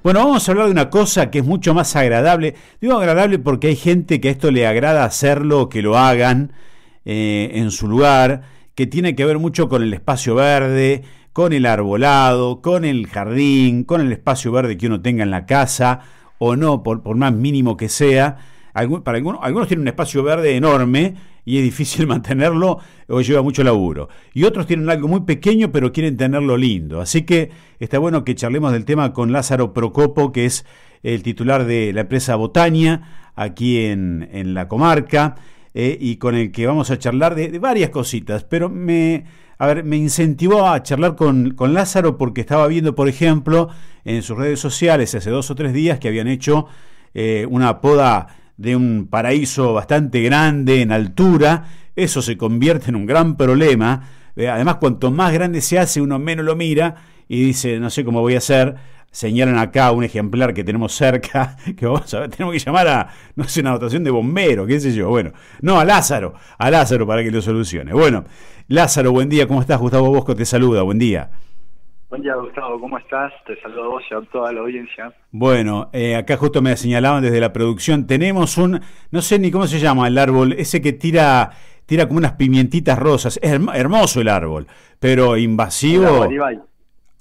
Bueno, vamos a hablar de una cosa que es mucho más agradable. Digo agradable porque hay gente que a esto le agrada hacerlo, que lo hagan en su lugar, que tiene que ver mucho con el espacio verde, con el arbolado, con el jardín, con el espacio verde que uno tenga en la casa o no, por más mínimo que sea. Algunos tienen un espacio verde enorme y es difícil mantenerlo o lleva mucho laburo. Y otros tienen algo muy pequeño pero quieren tenerlo lindo. Así que está bueno que charlemos del tema con Lázaro Procopo, que es el titular de la empresa Botania aquí en la comarca, y con el que vamos a charlar de varias cositas. Pero me incentivó a charlar con Lázaro porque estaba viendo, por ejemplo, en sus redes sociales hace 2 o 3 días que habían hecho una poda de un paraíso bastante grande en altura. Eso se convierte en un gran problema. Además, cuanto más grande se hace, uno menos lo mira y dice, no sé cómo voy a hacer. Señalan acá un ejemplar que tenemos cerca, que vamos a ver, tenemos que llamar a, no sé, una dotación de bomberos, qué sé yo. Bueno, no, a Lázaro para que lo solucione. Bueno, Lázaro, buen día, ¿cómo estás? Gustavo Bosco te saluda, buen día. Buen día, Gustavo, ¿cómo estás? Te saludo a vos y a toda la audiencia. Bueno, acá justo me señalaban desde la producción, tenemos no sé ni cómo se llama el árbol, ese que tira como unas pimientitas rosas. Es hermoso el árbol, pero invasivo. Aguaribay.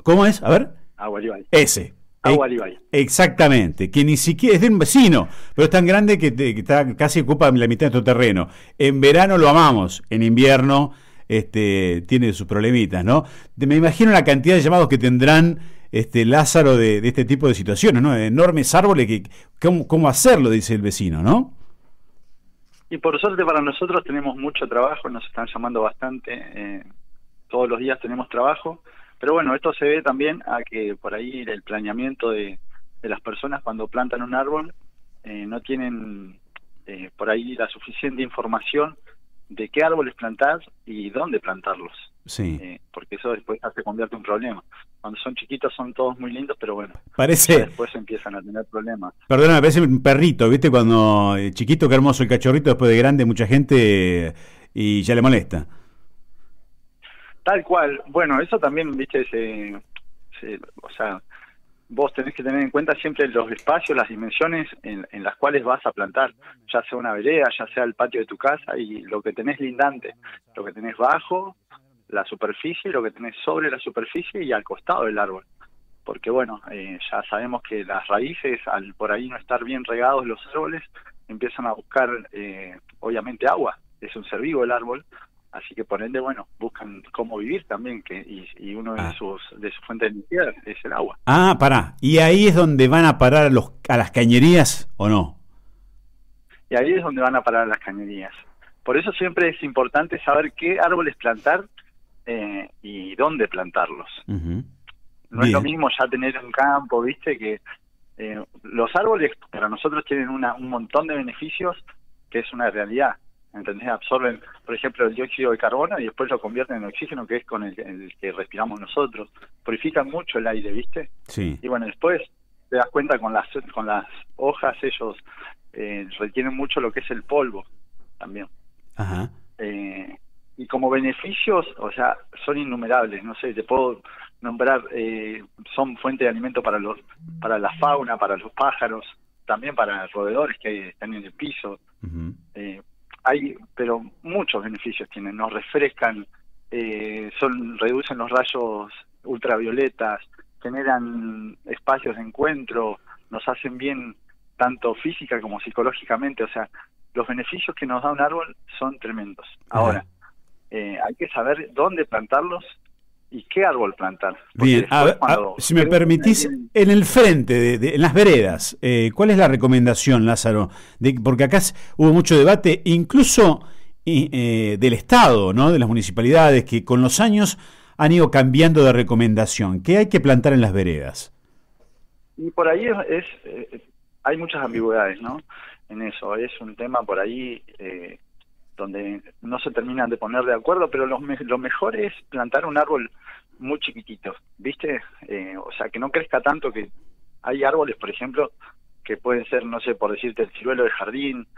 ¿Cómo es? A ver. Aguaribay. Ese. Aguaribay. Exactamente, que ni siquiera es de un vecino, pero es tan grande que está, casi ocupa la mitad de tu terreno. En verano lo amamos, en invierno tiene sus problemitas, ¿no? Me imagino la cantidad de llamados que tendrán Lázaro de este tipo de situaciones, ¿no? Enormes árboles que cómo hacerlo, dice el vecino, ¿no? Y por suerte para nosotros tenemos mucho trabajo, nos están llamando bastante, todos los días tenemos trabajo, pero bueno, esto se ve también a que por ahí el planeamiento de las personas cuando plantan un árbol no tienen por ahí la suficiente información de qué árboles plantar y dónde plantarlos. Sí. Porque eso después se convierte en un problema. Cuando son chiquitos son todos muy lindos, pero bueno, después empiezan a tener problemas. Perdóname, parece un perrito, ¿viste? Cuando chiquito, qué hermoso el cachorrito, después de grande mucha gente y ya le molesta. Tal cual. Bueno, eso también, viste, o sea, vos tenés que tener en cuenta siempre los espacios, las dimensiones en las cuales vas a plantar, ya sea una vereda, ya sea el patio de tu casa, y lo que tenés lindante, lo que tenés bajo la superficie, lo que tenés sobre la superficie y al costado del árbol. Porque bueno, ya sabemos que las raíces, al por ahí no estar bien regados los árboles, empiezan a buscar, obviamente, agua. Es un ser vivo el árbol, así que por ende, bueno, buscan cómo vivir también, y uno de sus fuentes de energía es el agua. Pará, ¿y ahí es donde van a parar a las cañerías o no? Y ahí es donde van a parar las cañerías. Por eso siempre es importante saber qué árboles plantar y dónde plantarlos. Uh-huh. No es lo mismo ya tener un campo, viste, que los árboles para nosotros tienen un montón de beneficios, que es una realidad. ¿Entendés? Absorben, por ejemplo, el dióxido de carbono y después lo convierten en oxígeno, que es con el que respiramos nosotros. Purifican mucho el aire, ¿viste? Sí. Y bueno, después te das cuenta con las hojas, ellos retienen mucho lo que es el polvo también. Ajá. Y como beneficios, o sea, son innumerables. No sé, te puedo nombrar, son fuente de alimento para la fauna, para los pájaros, también para roedores que están en el piso. Uh-huh. Pero muchos beneficios tienen, nos refrescan, reducen los rayos ultravioletas, generan espacios de encuentro, nos hacen bien tanto física como psicológicamente. O sea, los beneficios que nos da un árbol son tremendos. Ahora, hay que saber dónde plantarlos y qué árbol plantar. Bien, si me permitís, en el frente, en las veredas, ¿cuál es la recomendación, Lázaro? Porque acá hubo mucho debate, incluso del Estado, ¿no? De las municipalidades, que con los años han ido cambiando de recomendación. ¿Qué hay que plantar en las veredas? Y por ahí hay muchas ambigüedades, ¿no? En eso, es un tema por ahí donde no se terminan de poner de acuerdo, pero lo mejor es plantar un árbol muy chiquitito, ¿viste? O sea, que no crezca tanto. Que hay árboles, por ejemplo, que pueden ser, no sé, por decirte, el ciruelo de jardín,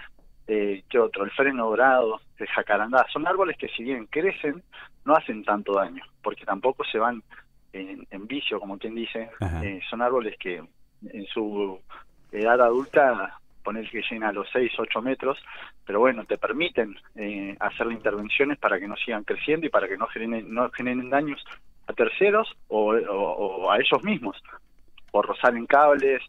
¿qué otro? El freno dorado, el jacarandá. Son árboles que, si bien crecen, no hacen tanto daño, porque tampoco se van en vicio, como quien dice. Son árboles que en su edad adulta, poner que llena a los 6, 8 metros, pero bueno, te permiten hacerle intervenciones para que no sigan creciendo y para que no generen daños a terceros o a ellos mismos, por rozar en cables,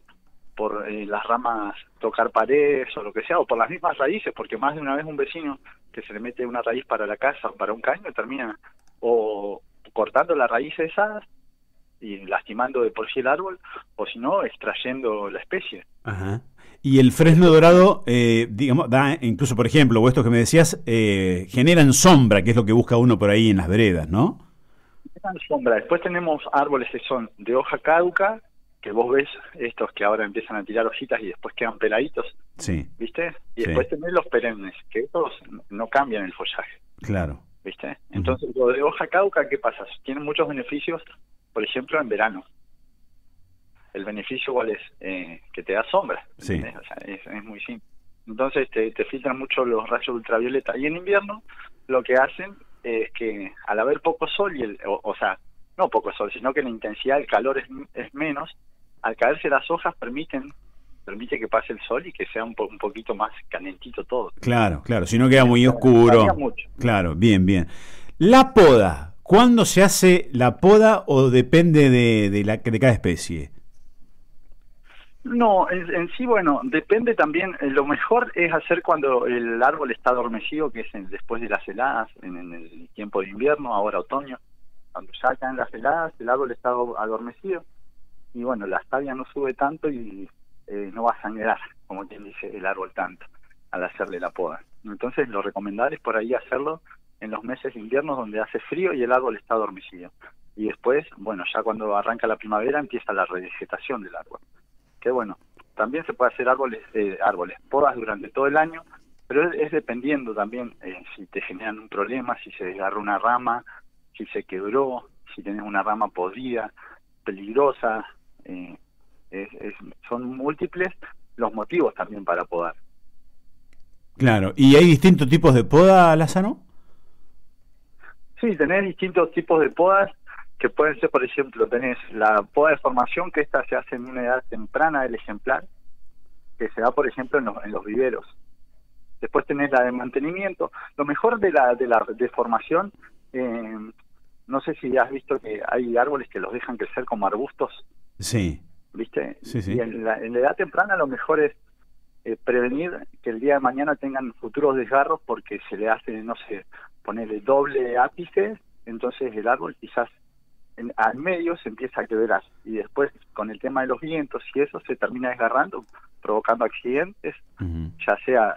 por las ramas tocar paredes o lo que sea, o por las mismas raíces, porque más de una vez un vecino que se le mete una raíz para la casa o para un caño termina o cortando la raíz esa y lastimando de por sí el árbol, o si no, extrayendo la especie. Ajá. Y el fresno dorado, digamos, da, incluso por ejemplo, o esto que me decías, generan sombra, que es lo que busca uno por ahí en las veredas, ¿no? Dan sombra. Después tenemos árboles que son de hoja caduca, que vos ves estos que ahora empiezan a tirar hojitas y después quedan peladitos, Sí. ¿viste? Y Sí. después tenés los perennes, que estos no cambian el follaje, Claro. ¿viste? Entonces, lo de hoja caduca, ¿qué pasa? Tienen muchos beneficios, por ejemplo, en verano. El beneficio, ¿cuál es? Que te da sombra, Sí. ¿entendés? O sea, es muy simple. Entonces, te filtran mucho los rayos ultravioleta. Y en invierno, lo que hacen es que al haber poco sol, o sea, no poco sol, sino que la intensidad del calor es menos, al caerse las hojas permite que pase el sol y que sea un poquito más calentito todo. Claro, claro, si no queda muy Varía oscuro. mucho. Claro, bien, bien. La poda, ¿cuándo se hace la poda o depende de cada especie? No, en sí, bueno, depende también, lo mejor es hacer cuando el árbol está adormecido, que es después de las heladas, en el tiempo de invierno, ahora otoño, cuando ya caen las heladas, el árbol está adormecido, y bueno, la savia no sube tanto y no va a sangrar, como quien dice, el árbol tanto, al hacerle la poda. Entonces, lo recomendable es por ahí hacerlo en los meses de invierno donde hace frío y el árbol está adormecido. Y después, bueno, ya cuando arranca la primavera empieza la revegetación del árbol. Que bueno, también se puede hacer podas durante todo el año, pero es dependiendo también si te generan un problema, si se desgarra una rama, si se quebró, si tenés una rama podrida, peligrosa, son múltiples los motivos también para podar. Claro, ¿y hay distintos tipos de poda, Lázaro? Sí, tenés distintos tipos de podas que pueden ser, por ejemplo, tenés la poda de formación, que esta se hace en una edad temprana del ejemplar, que se da, por ejemplo, en los viveros. Después tenés la de mantenimiento. Lo mejor de la de formación, no sé si has visto que hay árboles que los dejan crecer como arbustos, Sí. ¿viste? Sí, sí. Y en la edad temprana lo mejor es prevenir que el día de mañana tengan futuros desgarros, porque se le hace, no sé, ponerle doble ápice, entonces el árbol quizás al medio se empieza a quebrar y después con el tema de los vientos y eso se termina desgarrando, provocando accidentes, ya sea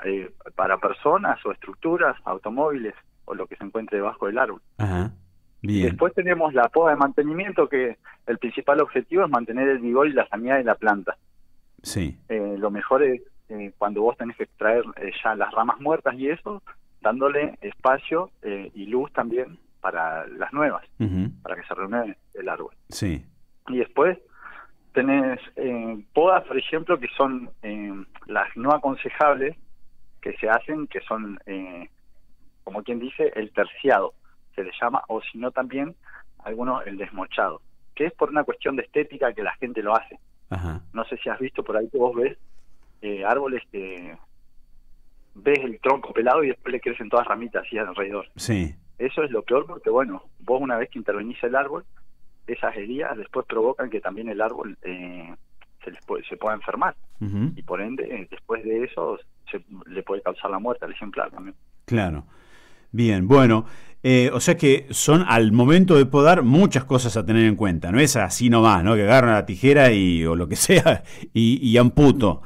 para personas o estructuras, automóviles o lo que se encuentre debajo del árbol. Ajá. Y Bien. después tenemos la poda de mantenimiento, que el principal objetivo es mantener el vigor y la sanidad de la planta. Sí. Lo mejor es cuando vos tenés que extraer ya las ramas muertas y eso, dándole espacio y luz también para las nuevas, para que se renueve el árbol. Sí. Y después tenés podas, por ejemplo, que son las no aconsejables que se hacen, que son, como quien dice, el terciado, se le llama, o si no también, algunos el desmochado, que es por una cuestión de estética que la gente lo hace. Ajá. No sé si has visto por ahí que vos ves árboles que ves el tronco pelado y después le crecen todas ramitas así alrededor. Sí. Eso es lo peor, porque bueno, vos una vez que intervenís el árbol, esas heridas después provocan que también el árbol se pueda enfermar, y por ende después de eso le puede causar la muerte al ejemplar también. Claro. Bien, bueno, o sea que son al momento de podar muchas cosas a tener en cuenta, no es así nomás, ¿no? Que agarran la tijera o lo que sea y amputo.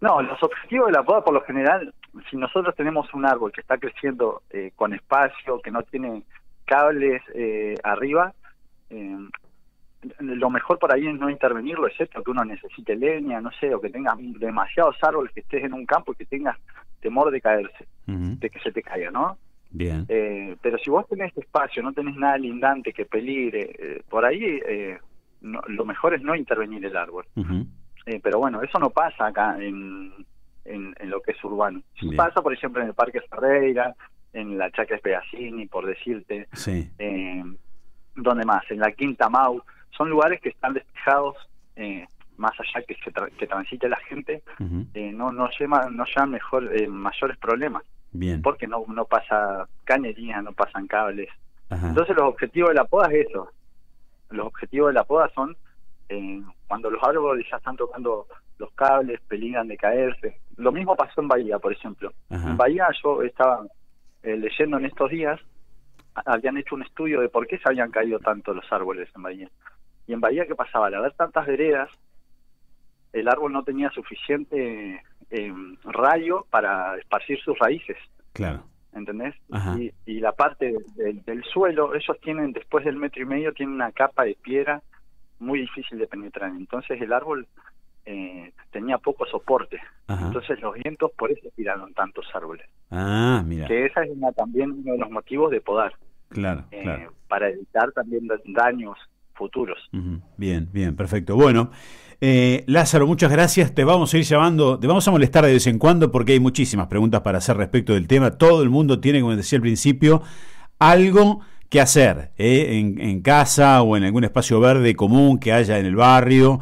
No, los objetivos de la poda por lo general, si nosotros tenemos un árbol que está creciendo con espacio, que no tiene cables arriba, lo mejor por ahí es no intervenirlo, excepto que uno necesite leña, no sé, o que tengas demasiados árboles, que estés en un campo y que tengas temor de caerse, de que se te caiga, ¿no? Bien. Pero si vos tenés espacio, no tenés nada lindante que peligre, por ahí lo mejor es no intervenir el árbol. Pero bueno, eso no pasa acá en lo que es urbano. Sí pasa, por ejemplo, en el Parque Ferreira, en la Chacra Spegazzini, por decirte. Sí. ¿Dónde más? En la Quinta Mau. Son lugares que están despejados más allá que transite la gente, Ujú. no lleva mayores problemas. Bien. Porque no pasa cañería, no pasan cables. Ajá. Entonces los objetivos de la poda es eso. Los objetivos de la poda son cuando los árboles ya están tocando los cables, peligran de caerse. Lo mismo pasó en Bahía, por ejemplo. Ajá. En Bahía yo estaba leyendo en estos días, habían hecho un estudio de por qué se habían caído tanto los árboles en Bahía. Y en Bahía, ¿qué pasaba? Al haber tantas veredas, el árbol no tenía suficiente rayo para esparcir sus raíces. Claro. ¿Entendés? Ajá. Y la parte del suelo, ellos tienen, después del 1,5 metros, tienen una capa de piedra muy difícil de penetrar. Entonces el árbol tenía poco soporte. Ajá. Entonces los vientos por eso tiraron tantos árboles. Ah, mira. Que esa es también uno de los motivos de podar. Claro, claro. Para evitar también daños futuros. Ujú. Bien, bien, perfecto. Bueno, Lázaro, muchas gracias. Te vamos a ir llamando, te vamos a molestar de vez en cuando porque hay muchísimas preguntas para hacer respecto del tema. Todo el mundo tiene, como decía al principio, algo que hacer en casa o en algún espacio verde común que haya en el barrio,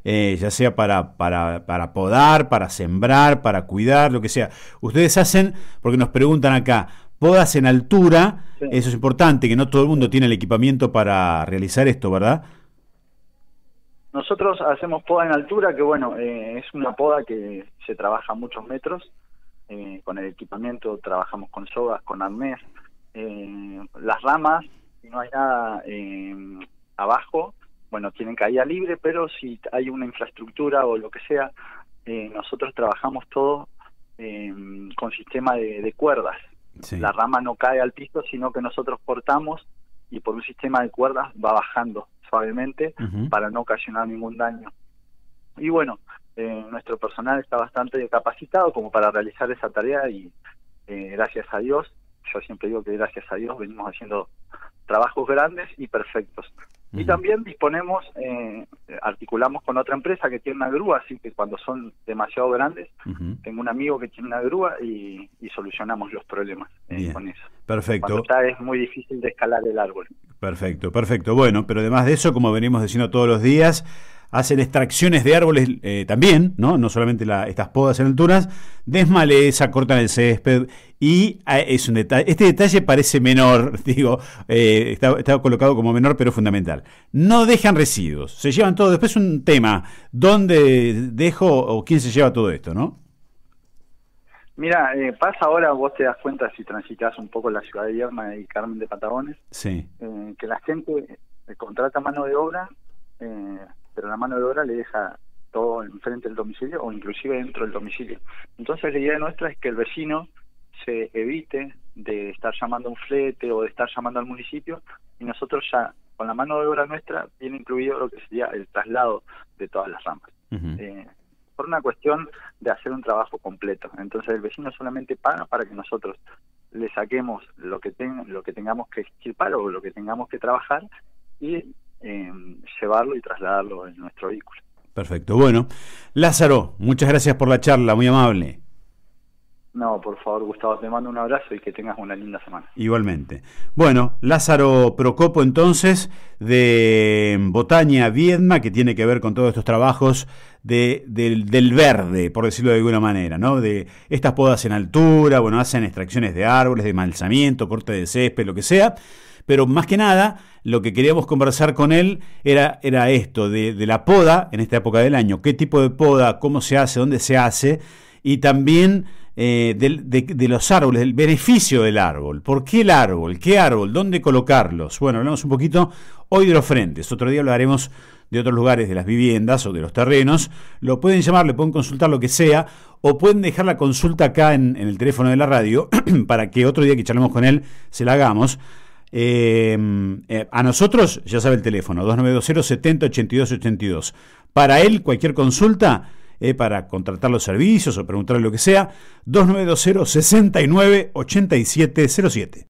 ya sea para podar, para sembrar, para cuidar, lo que sea. Ustedes hacen, porque nos preguntan acá, podas en altura. Sí. Eso es importante, que no todo el mundo tiene el equipamiento para realizar esto, ¿verdad? Nosotros hacemos poda en altura, que bueno, es una poda que se trabaja a muchos metros. Con el equipamiento trabajamos con sogas, con arnés. Las ramas, si no hay nada abajo, bueno, tienen caída libre, pero si hay una infraestructura o lo que sea, nosotros trabajamos todo con sistema de cuerdas. Sí. La rama no cae al piso, sino que nosotros cortamos y por un sistema de cuerdas va bajando suavemente para no ocasionar ningún daño. Y bueno, nuestro personal está bastante capacitado como para realizar esa tarea y gracias a Dios, yo siempre digo que gracias a Dios venimos haciendo trabajos grandes y perfectos. Y también disponemos, articulamos con otra empresa que tiene una grúa, así que cuando son demasiado grandes, tengo un amigo que tiene una grúa y solucionamos los problemas con eso. Perfecto. Cuando está es muy difícil de escalar el árbol. Perfecto, perfecto. Bueno, pero además de eso, como venimos diciendo todos los días, hacen extracciones de árboles también, no solamente estas podas en alturas, desmaleza, cortan el césped y es un detalle. Este detalle parece menor, digo, está colocado como menor, pero fundamental. No dejan residuos, se llevan todo. Después un tema, ¿dónde dejo o quién se lleva todo esto, no? Mira, pasa ahora, vos te das cuenta si transitas un poco la ciudad de Viedma y Carmen de Patagones, sí. Que la gente contrata mano de obra, pero la mano de obra le deja todo enfrente del domicilio o inclusive dentro del domicilio. Entonces la idea nuestra es que el vecino se evite de estar llamando a un flete o de estar llamando al municipio y nosotros ya con la mano de obra nuestra viene incluido lo que sería el traslado de todas las ramas. Por una cuestión de hacer un trabajo completo. Entonces el vecino solamente paga para que nosotros le saquemos lo que tengamos que estirpar o lo que tengamos que trabajar y llevarlo y trasladarlo en nuestro vehículo. Perfecto. Bueno, Lázaro, muchas gracias por la charla, muy amable. No, por favor, Gustavo, te mando un abrazo y que tengas una linda semana. Igualmente. Bueno, Lázaro Procopo entonces, de Botaña Viedma, que tiene que ver con todos estos trabajos del verde, por decirlo de alguna manera, ¿no? De estas podas en altura, bueno, hacen extracciones de árboles, de malzamiento, corte de césped, lo que sea. Pero más que nada, lo que queríamos conversar con él era esto, de la poda en esta época del año. ¿Qué tipo de poda? ¿Cómo se hace? ¿Dónde se hace? Y también de los árboles, del beneficio del árbol. ¿Por qué el árbol? ¿Qué árbol? ¿Dónde colocarlos? Bueno, hablamos un poquito hoy de los frentes. Otro día hablaremos de otros lugares, de las viviendas o de los terrenos. Lo pueden llamar, le pueden consultar lo que sea, o pueden dejar la consulta acá en el teléfono de la radio para que otro día que charlemos con él se la hagamos. A nosotros, ya sabe el teléfono, 2920-70-82-82. Para él, cualquier consulta, para contratar los servicios o preguntarle lo que sea, 2920-69-8707.